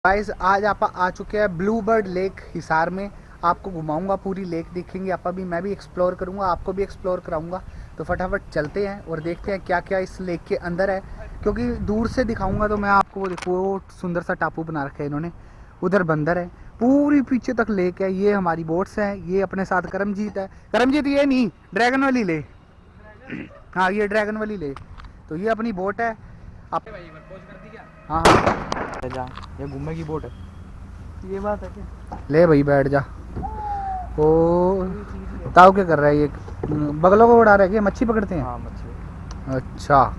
Guys आज आप आ चुके हैं ब्लू बर्ड लेक हिसार में। आपको घुमाऊंगा, पूरी लेक देखेंगे आप भी, मैं भी एक्सप्लोर करूंगा, आपको भी एक्सप्लोर कराऊंगा। तो फटाफट चलते हैं और देखते हैं क्या क्या इस लेक के अंदर है, क्योंकि दूर से दिखाऊंगा तो मैं आपको। वो देखो, वो सुंदर सा टापू बना रखा है इन्होंने, उधर बंदर है, पूरी पीछे तक लेक है। ये हमारी बोट्स हैं, ये अपने साथ करमजीत है। करमजीत ये नहीं, ड्रैगन वाली ले। हाँ ये ड्रैगन वाली ले। तो ये अपनी बोट है आप। हाँ हाँ जा, ये घूमने की बोट है। ये बात है क्या? ले भाई बैठ जा। ओ ताऊ क्या कर रहा है ये? बगलों को उड़ा रहा है, क्या मच्छी पकड़ते हैं? हाँ मच्छी। अच्छा,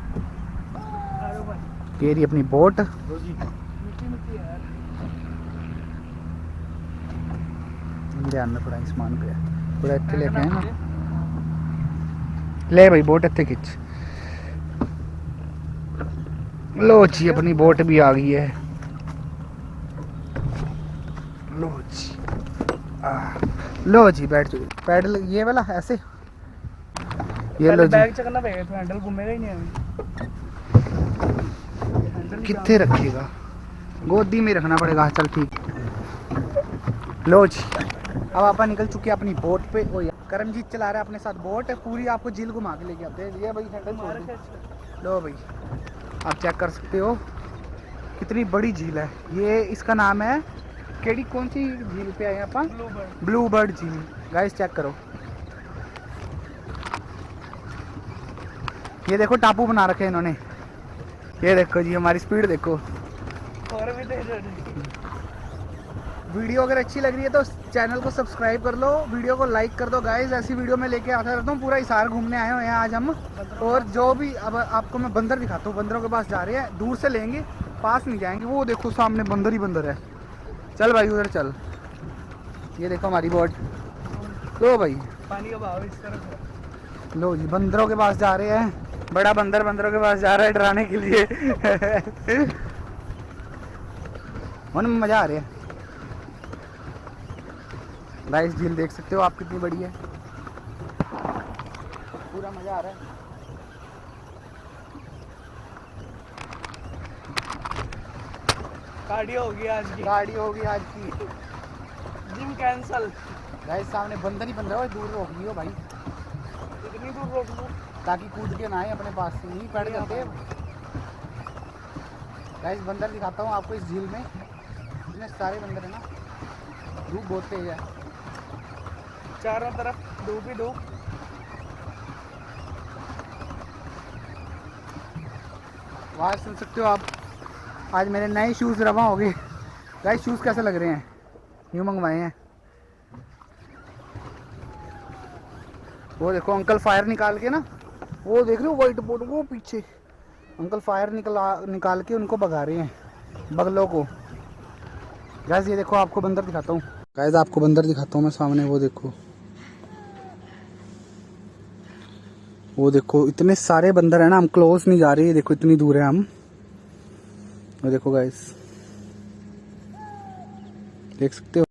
ये रही अपनी बोट। ध्यान में थोड़ा सामान पे पूरा इतने लेके आए ना। ले भाई बोट इतने खिंच लो जी, अपनी बोट भी आ गई है। लो जी लो जी बैठ जाओ। पैडल ये वाला ऐसे, ये लो जी। बैग चकना पड़ेगा, तो हैंडल घूमेगा ही नहीं अभी। कितने रखिएगा, गोदी में रखना पड़ेगा। चल ठीक। लो जी, अब आप निकल चुके हैं अपनी बोट पे। ओ यार करमजीत चला रहा है अपने साथ बोट, पूरी आपको झील घुमा के लेके आते हैं। ये भाई हैंडल छोड़ दो। लो भाई आप चेक कर सकते हो कितनी बड़ी झील है ये। इसका नाम है केडी, कौन सी झील पे आए हैं अपन? ब्लू बर्ड झील। गाइस चेक करो, ये देखो टापू बना रखे हैं इन्होंने। ये देखो जी, हमारी स्पीड देखो। और भी तेज। वीडियो अगर अच्छी लग रही है तो चैनल को सब्सक्राइब कर लो, वीडियो को लाइक कर दो। गाइस ऐसी वीडियो में लेके आता रहता हूँ, पूरा हिसार घूमने आए हुए हैं आज हम। और जो भी, अब आपको मैं बंदर दिखाता हूँ। बंदरों के पास जा रहे हैं, दूर से लेंगे, पास नहीं जाएंगे। वो देखो सामने बंदर ही बंदर है। चल भाई उधर चल। ये देखो हमारी बोट। लो भाई पानी का बहाव इस तरफ। लो जी, बंदरों के पास जा रहे हैं। बड़ा बंदर बंदरों के पास जा रहा है डराने के लिए। उनमें मजा आ रहा है। गाइस झील देख सकते हो आप कितनी बड़ी है, पूरा मजा आ रहा है। कार्डियो होगी आज की। गाड़ी होगी आज की। Gym cancel. गाइस सामने बंदर ही बंदर हो, दूर रोक लियो भाई, कितनी दूर रोक लूं? ताकि कूद के ना आए अपने पास से। नहीं पैड करते। गाइस बंदर दिखाता हूँ आपको इस झील में, इतने सारे बंदर है ना। धूप बहुत तेज है, चारों तरफ धूप ही धूप। आवाज़ सुन सकते हो आप। आज मेरे नए शूज़ रवा हो गए। गाइस शूज़ कैसे लग रहे हैं? न्यू मंगवाए हैं। वो देखो अंकल फायर निकाल के ना, वो देख रहे हो वाइट बोर्ड, वो पीछे अंकल फायर निकाल के उनको भगा रहे हैं, बगलों को। गाइस ये देखो, आपको बंदर दिखाता हूँ। गाइस आपको बंदर दिखाता हूँ मैं सामने। वो देखो, वो देखो इतने सारे बंदर है ना। हम क्लोज नहीं जा रहे, ये देखो इतनी दूर है हम। वो देखो गाइस, देख सकते हो।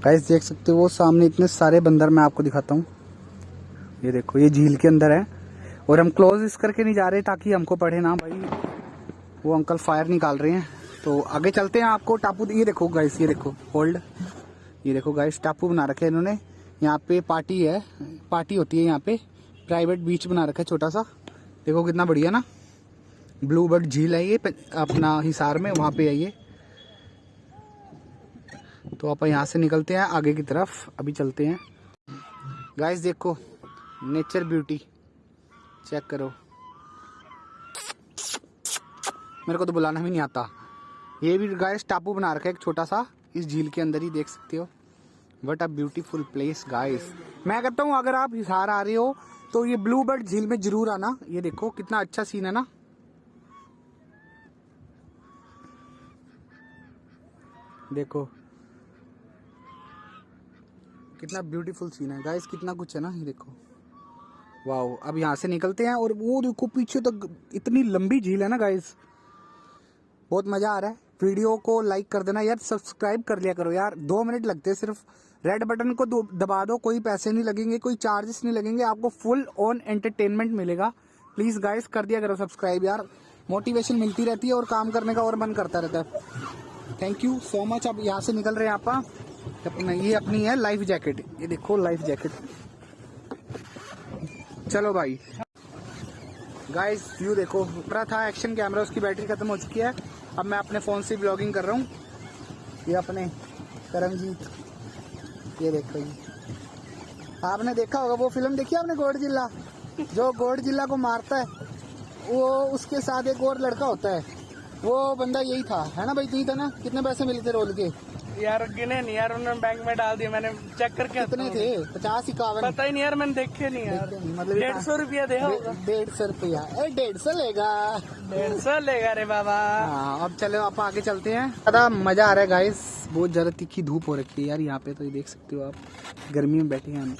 गाइस देख सकते हो वो सामने इतने सारे बंदर, मैं आपको दिखाता हूँ। ये देखो, ये झील के अंदर है और हम क्लोज इस करके नहीं जा रहे ताकि हमको पड़े ना भाई। वो अंकल फायर निकाल रहे हैं, तो आगे चलते हैं। आपको टापू, ये देखो गाइस, ये देखो होल्ड, ये देखो गाइस टापू बना रखे हैं इन्होंने। यहाँ पे पार्टी है, पार्टी होती है यहाँ पे। प्राइवेट बीच बना रखा है छोटा सा। देखो कितना बढ़िया ना। ब्लू बर्ड झील है ये अपना हिसार में, वहाँ पे है ये। तो आप यहाँ से निकलते हैं आगे की तरफ, अभी चलते हैं। गाइस देखो नेचर ब्यूटी चेक करो, मेरे को तो बुलाना भी नहीं आता। ये भी गाइस टापू बना रखा है एक छोटा सा, इस झील के अंदर ही, देख सकते हो। What a beautiful place guys. मैं कहता हूँ अगर आप हिसार आ रहे हो तो ये ब्लू बर्ड झील में जरूर आना। ये देखो कितना अच्छा सीन है ना। देखो कितना ब्यूटीफुल सीन है गाइस, कितना कुछ है ना। ये देखो वाओ। अब यहाँ से निकलते हैं और वो देखो पीछे तक इतनी लंबी झील है ना गाइस, बहुत मजा आ रहा है। वीडियो को लाइक कर देना यार, सब्सक्राइब कर लिया करो यार, 2 मिनट लगते हैं सिर्फ। रेड बटन को दबा दो, कोई पैसे नहीं लगेंगे, कोई चार्जेस नहीं लगेंगे, आपको फुल ऑन एंटरटेनमेंट मिलेगा। प्लीज गाइस कर दिया करो सब्सक्राइब यार, मोटिवेशन मिलती रहती है और काम करने का और मन करता रहता है। Thank you so much. अब यहाँ से निकल रहे हैं आप। अपना ये अपनी है लाइफ जैकेट, ये देखो लाइफ जैकेट। चलो भाई गाइस व्यू देखो, ऊपर था एक्शन कैमरा, उसकी बैटरी खत्म हो चुकी है। अब मैं अपने फ़ोन से ब्लॉगिंग कर रहा हूँ। ये अपने करमजीत, ये देखो ये आपने देखा होगा वो फिल्म देखी आपने गॉडजिला, जो गॉडजिला को मारता है वो उसके साथ एक और लड़का होता है, वो बंदा यही था, है ना भाई? यही था ना? कितने पैसे मिले थे रोल के? यार गिने नहीं यार, उन्होंने बैंक में डाल दिया, मैंने चेक करके। कितने थे? 50-51? पता ही नहीं यार, मैंने देखे नहीं यार। मतलब 150 रुपया दे होगा। 150 रुपया? 150 लेगा। 150 लेगा रे बाबा। हाँ अब चलो आप आगे चलते हैं। ज्यादा मजा आ रहा है गाइस, बहुत ज्यादा तीखी धूप हो रखी है यार यहाँ पे, तो ये देख सकते हो आप, गर्मी में बैठे हैं हम।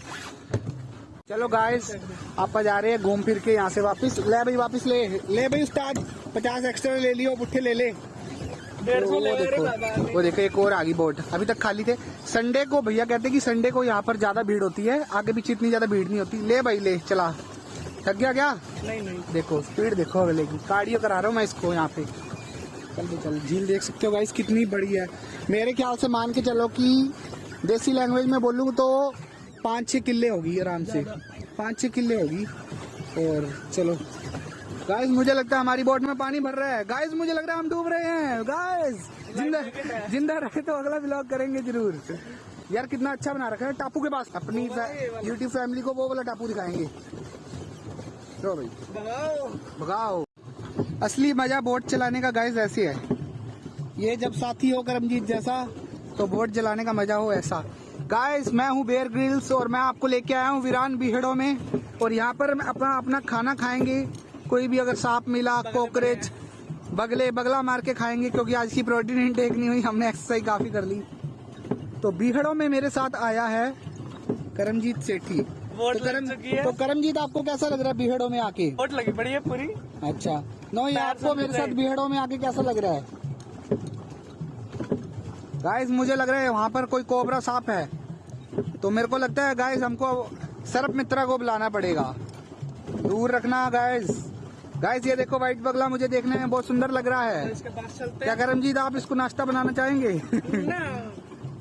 चलो गाइस आप जा रहे हैं घूम फिर के यहाँ से वापस। ले भाई वापस ले भाई उस्ताद, 50 एक्स्ट्रा ले लियो, पुट्ठे ले ले। 150 वो देखो एक और आ गई बोट, अभी तक खाली थे। संडे को भैया कहते हैं कि संडे को यहाँ पर ज्यादा भीड़ होती है, आगे पीछे इतनी ज्यादा भीड़ नहीं होती। ले भाई ले, चला। थक गया क्या? नहीं। देखो स्पीड देखो अगले की, कार्डियो करा रहा हूँ मैं इसको यहाँ पे। चल झील देख सकते हो गाइस कितनी बड़ी है। मेरे ख्याल से मान के चलो कि देसी लैंग्वेज में बोलूँ तो 5-6 किले होगी आराम से, 5-6 किले होगी। और चलो गाइस मुझे लगता है हमारी बोट में पानी भर रहा है। गाइस मुझे लग रहा है हम डूब रहे हैं। गाइस जिंदा रहे तो अगला व्लॉग करेंगे जरूर। यार कितना अच्छा बना रखा है टापू के पास। अपनी यूट्यूब फैमिली को वो वाला टापू दिखाएंगे। तो भाई भगाओ। असली मजा बोट चलाने का गाइस ऐसे है, ये जब साथी हो करमजीत जैसा, तो बोट चलाने का मजा हो ऐसा। गाइस मैं हूँ बेयर ग्रिल्स और मैं आपको लेके आया हूँ वीरान बीहड़ों में, और यहाँ पर अपना खाना खाएंगे। कोई भी अगर सांप मिला, कॉकरोच, बगला मार के खाएंगे, क्योंकि आज की प्रोटीन इनटेक नहीं हुई, हमने एक्सरसाइज काफी कर ली। तो बीहड़ों में मेरे साथ आया है करमजीत सेठी। तो करमजीत आपको कैसा लग रहा है बीहड़ों में आके? बोट लगी बड़ी है पूरी। अच्छा नो, ये आपको मेरे साथ बीहड़ों में आके कैसा लग रहा है? गाइस मुझे लग रहा है वहाँ पर कोई कोबरा सांप है, तो मेरे को लगता है गाइस हमको सर्प मित्रा को बुलाना पड़ेगा, दूर रखना गाइस। गाइस ये देखो व्हाइट बगला मुझे देखने में बहुत सुंदर लग रहा है। इसके पास चलते क्या करमजीत आप इसको नाश्ता बनाना चाहेंगे?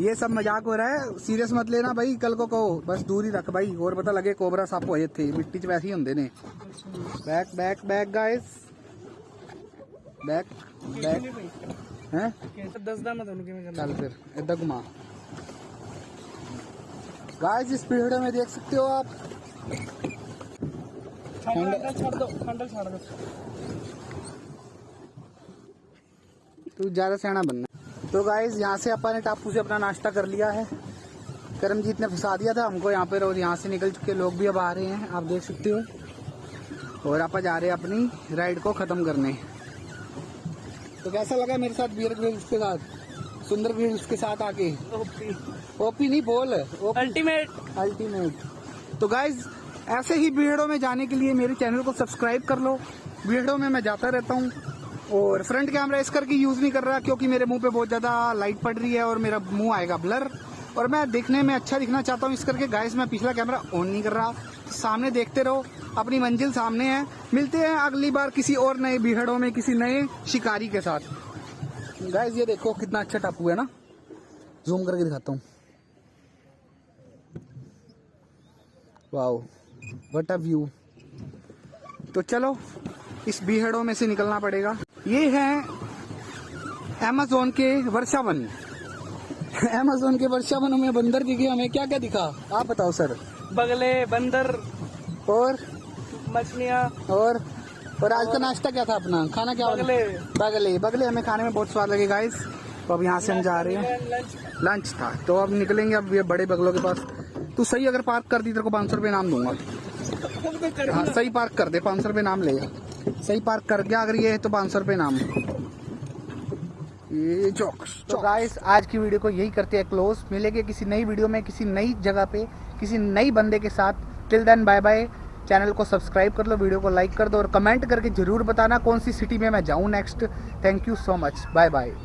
ये सब मजाक हो रहा है, सीरियस मत लेना भाई, कल को कहो बस दूर ही रख भाई, और पता लगे कोबरा सांप होए थे, मिट्टी च वैसे ही होंगे ने। बैक गाइस, बैक हैं 10 दाम मत उनके। चल फिर इधर घुमा। गाइस इस पीढ़े में देख सकते हो आप, हैंडल छोड़ दो। तू ज्यादा सियाना बनना। तो गाइस यहाँ से अपन ने टापू से अपना नाश्ता कर लिया है, करमजीत ने फंसा दिया था हमको यहाँ पर, और यहाँ से निकल चुके लोग भी अब आ रहे हैं, आप देख सकते हो। और आप जा रहे हैं अपनी राइड को खत्म करने। तो कैसा लगा मेरे साथ बियर ग्रिल्स के साथ, सुंदर ग्रिल्स के साथ आके? ओपी नहीं बोल, अल्टीमेट। तो गाइज ऐसे ही भीड़ों में जाने के लिए मेरे चैनल को सब्सक्राइब कर लो। भीड़ों में मैं जाता रहता हूँ, और फ्रंट कैमरा इस करके यूज नहीं कर रहा क्योंकि मेरे मुंह पे बहुत ज्यादा लाइट पड़ रही है और मेरा मुंह आएगा ब्लर, और मैं देखने में अच्छा दिखना चाहता हूँ, इस करके गाइस मैं पिछला कैमरा ऑन नहीं कर रहा। सामने देखते रहो, अपनी मंजिल सामने है। मिलते हैं अगली बार किसी और नए भीड़ों में किसी नए शिकारी के साथ। गाइस ये देखो कितना अच्छा टापू है ना, जूम करके दिखाता हूँ। Wow what a view. तो चलो इस बीहड़ों में से निकलना पड़ेगा। ये है अमेज़न के वर्षावन। अमेज़न के वर्षावन में बंदर दिखे हमें, क्या क्या दिखा आप बताओ सर? बगले, बंदर और मछलियाँ। और आज का नाश्ता क्या था अपना? खाना क्या? बगले हमें खाने में बहुत स्वाद लगे गाइस। तो अब यहाँ से हम जा रहे हैं, लंच था, तो अब निकलेंगे अब ये बड़े बगलों के पास। तू सही अगर पार्क कर दी तेरे को 500 रुपये इनाम दूंगा। हाँ सही पार्क कर दे, 500 रुपये इनाम ले। सही पार्क कर गया अगर ये है तो 500 रुपये इनाम। ये तो गाइस आज की वीडियो को यही करते हैं क्लोज। मिलेंगे किसी नई वीडियो में किसी नई जगह पे किसी नई बंदे के साथ। Till then bye bye. Channel को सब्सक्राइब कर लो, वीडियो को लाइक कर दो, और कमेंट करके जरूर बताना कौन सी सिटी में मैं जाऊँ next. Thank you so much, bye bye.